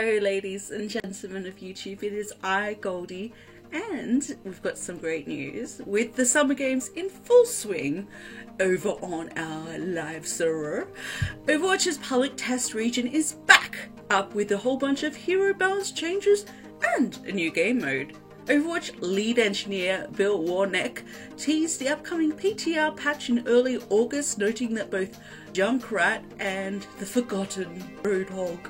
Hello ladies and gentlemen of YouTube, it is I, Goldie, and we've got some great news with the summer games in full swing over on our live server. Overwatch's public test region is back up with a whole bunch of hero balance changes and a new game mode. Overwatch lead engineer Bill Warneck teased the upcoming PTR patch in early August, noting that both Junkrat and the forgotten Roadhog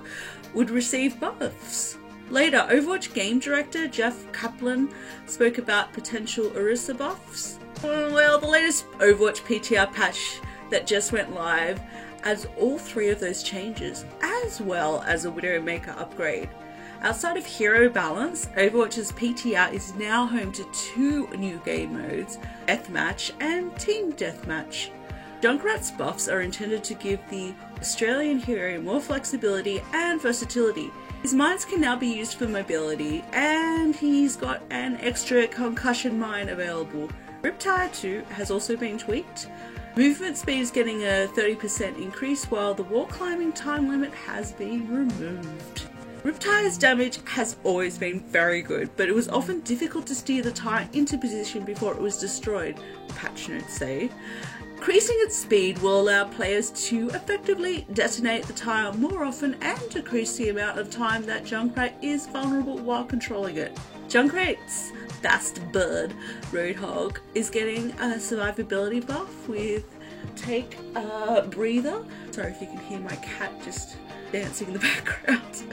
would receive buffs. Later, Overwatch game director Jeff Kaplan spoke about potential Orisa buffs. Well, the latest Overwatch PTR patch that just went live adds all three of those changes, as well as a Widowmaker upgrade. Outside of hero balance, Overwatch's PTR is now home to two new game modes, Deathmatch and Team Deathmatch. Junkrat's buffs are intended to give the Australian hero more flexibility and versatility. His mines can now be used for mobility, and he's got an extra concussion mine available. Riptide 2 has also been tweaked. Movement speed is getting a 30% increase, while the wall climbing time limit has been removed. Riptide's damage has always been very good, but it was often difficult to steer the tire into position before it was destroyed, patch notes say. Increasing its speed will allow players to effectively detonate the tire more often and decrease the amount of time that Junkrat is vulnerable while controlling it. Junkrat's fast bird, Roadhog, is getting a survivability buff with Take a Breather. Sorry if you can hear my cat just dancing in the background.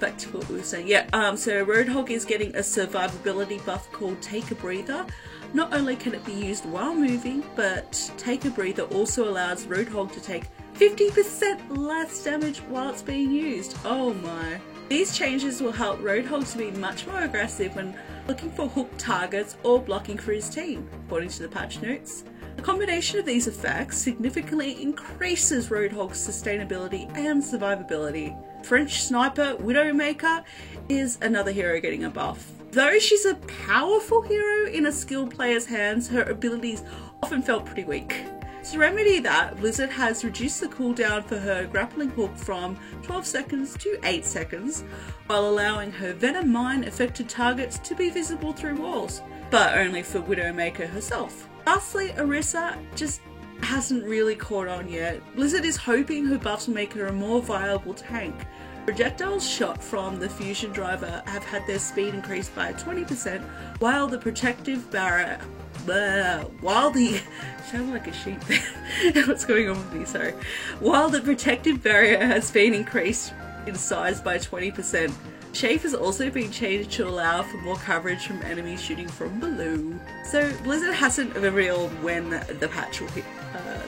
Back to what we were saying. So Roadhog is getting a survivability buff called Take a Breather. Not only can it be used while moving, but Take a Breather also allows Roadhog to take 50% less damage while it's being used. Oh my. These changes will help Roadhog to be much more aggressive when looking for hook targets or blocking for his team, according to the patch notes. The combination of these effects significantly increases Roadhog's sustainability and survivability. French sniper Widowmaker is another hero getting a buff. Though she's a powerful hero in a skilled player's hands, her abilities often felt pretty weak. To remedy that, Blizzard has reduced the cooldown for her grappling hook from 12 seconds to 8 seconds, while allowing her Venom Mine affected targets to be visible through walls, but only for Widowmaker herself. Lastly, Orisa just hasn't really caught on yet. Blizzard is hoping her buffs will make her a more viable tank. Projectiles shot from the fusion driver have had their speed increased by 20%, while the protective barrier sound like a sheep there. What's going on with me? Sorry. While the protective barrier has been increased in size by 20%. Shape has also been changed to allow for more coverage from enemies shooting from below. So Blizzard hasn't revealed when the patch will hit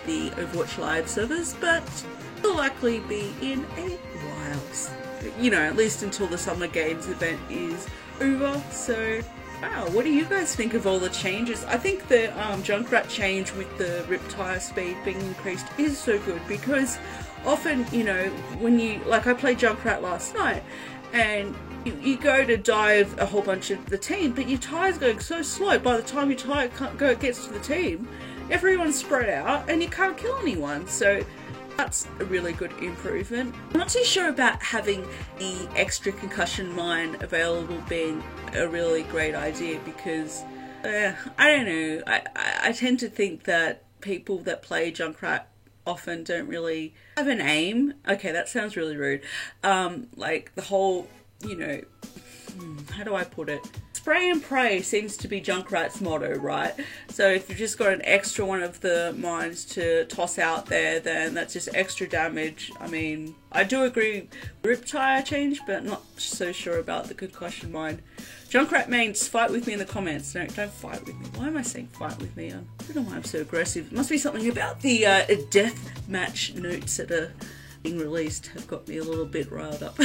the Overwatch Live servers, but will likely be in a while. You know, at least until the Summer Games event is over. So, wow, what do you guys think of all the changes? I think the Junkrat change with the rip tire speed being increased is so good, because often, you know, when you, like I played Junkrat last night, and you go to dive a whole bunch of the team, but your tire's going so slow, by the time your tire gets to the team, everyone's spread out and you can't kill anyone. So that's a really good improvement. I'm not too sure about having the extra concussion mine available being a really great idea, because I don't know, I tend to think that people that play Junkrat often don't really have an aim. Okay, that sounds really rude. Like the whole, you know, how do I put it? Spray and pray seems to be Junkrat's motto, right? So if you've just got an extra one of the mines to toss out there, then that's just extra damage. I mean, I do agree rip tire change, but not so sure about the concussion mine. Junkrat mains, fight with me in the comments. No, don't fight with me. Why am I saying fight with me? I don't know why I'm so aggressive. It must be something about the death match notes that are being released have got me a little bit riled up.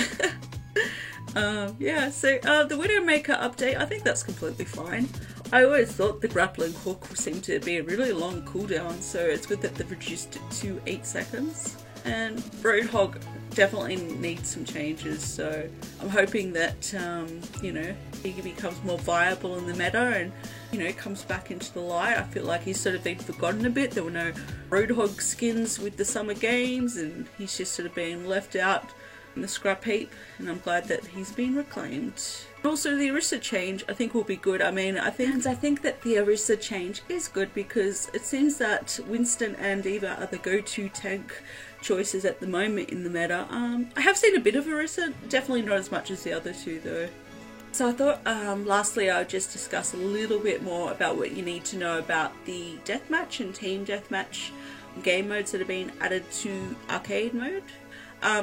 Yeah, so the Widowmaker update, I think that's completely fine. I always thought the grappling hook seemed to be a really long cooldown, so it's good that they've reduced it to 8 seconds. And Roadhog definitely needs some changes, so I'm hoping that, you know, he becomes more viable in the meta and, you know, comes back into the light. I feel like he's sort of been forgotten a bit. There were no Roadhog skins with the Summer Games, and he's just sort of been left out in the scrap heap, and I'm glad that he's been reclaimed. Also, the Orisa change I think will be good. I think that the Orisa change is good because it seems that Winston and D.Va are the go-to tank choices at the moment in the meta. I have seen a bit of Orisa, definitely not as much as the other two though. So I thought lastly I'll just discuss a little bit more about what you need to know about the deathmatch and team deathmatch game modes that have been added to arcade mode.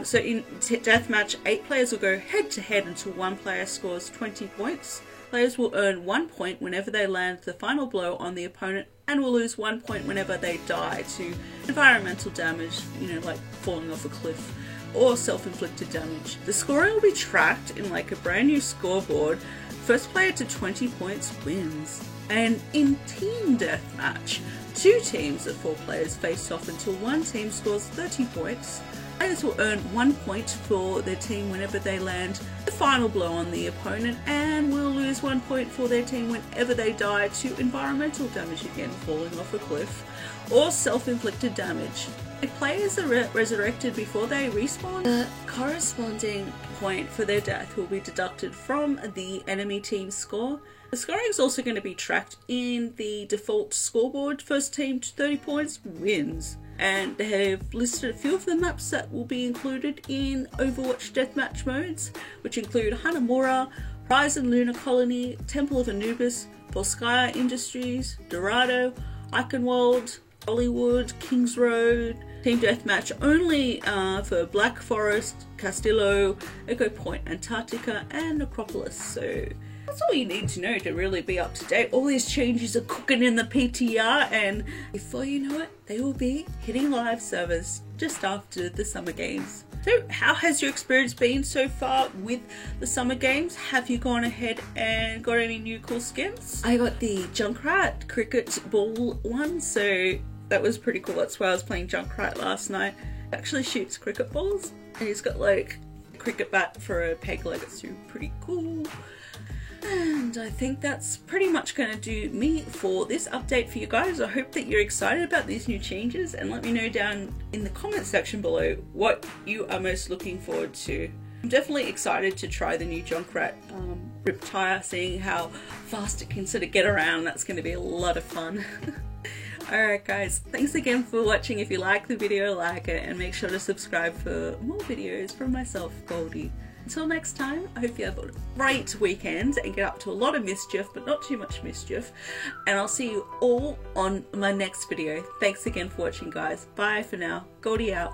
So in deathmatch, 8 players will go head to head until one player scores 20 points. Players will earn 1 point whenever they land the final blow on the opponent and will lose 1 point whenever they die to environmental damage, you know, like falling off a cliff, or self-inflicted damage. The scoring will be tracked in like a brand new scoreboard. First player to 20 points wins. And in team deathmatch, 2 teams of 4 players face off until one team scores 30 points. Players will earn 1 point for their team whenever they land the final blow on the opponent, and will lose 1 point for their team whenever they die to environmental damage, again falling off a cliff, or self-inflicted damage. If players are resurrected before they respawn, the corresponding point for their death will be deducted from the enemy team's score. The scoring is also going to be tracked in the default scoreboard. First team to 30 points wins. And they have listed a few of the maps that will be included in Overwatch deathmatch modes, which include Hanamura, Horizon Lunar Colony, Temple of Anubis, Volskaya Industries, Dorado, Eichenwald, Hollywood, Kings Road. Team deathmatch only for Black Forest, Castillo, Echo Point, Antarctica, and Necropolis. So that's all you need to know to really be up to date. All these changes are cooking in the PTR, and before you know it, they will be hitting live servers just after the Summer Games. So how has your experience been so far with the Summer Games? Have you gone ahead and got any new cool skins? I got the Junkrat cricket ball one, so that was pretty cool. That's why I was playing Junkrat last night. It actually shoots cricket balls, and he's got like a cricket bat for a peg leg. It's pretty cool. And I think that's pretty much going to do me for this update for you guys. I hope that you're excited about these new changes, and let me know down in the comment section below what you are most looking forward to. I'm definitely excited to try the new Junkrat Riptire, seeing how fast it can sort of get around. That's going to be a lot of fun. Alright guys, thanks again for watching. If you like the video, like it, and make sure to subscribe for more videos from myself, Goldie. Until next time, I hope you have a great weekend and get up to a lot of mischief, but not too much mischief. And I'll see you all on my next video. Thanks again for watching guys. Bye for now. Goldie out.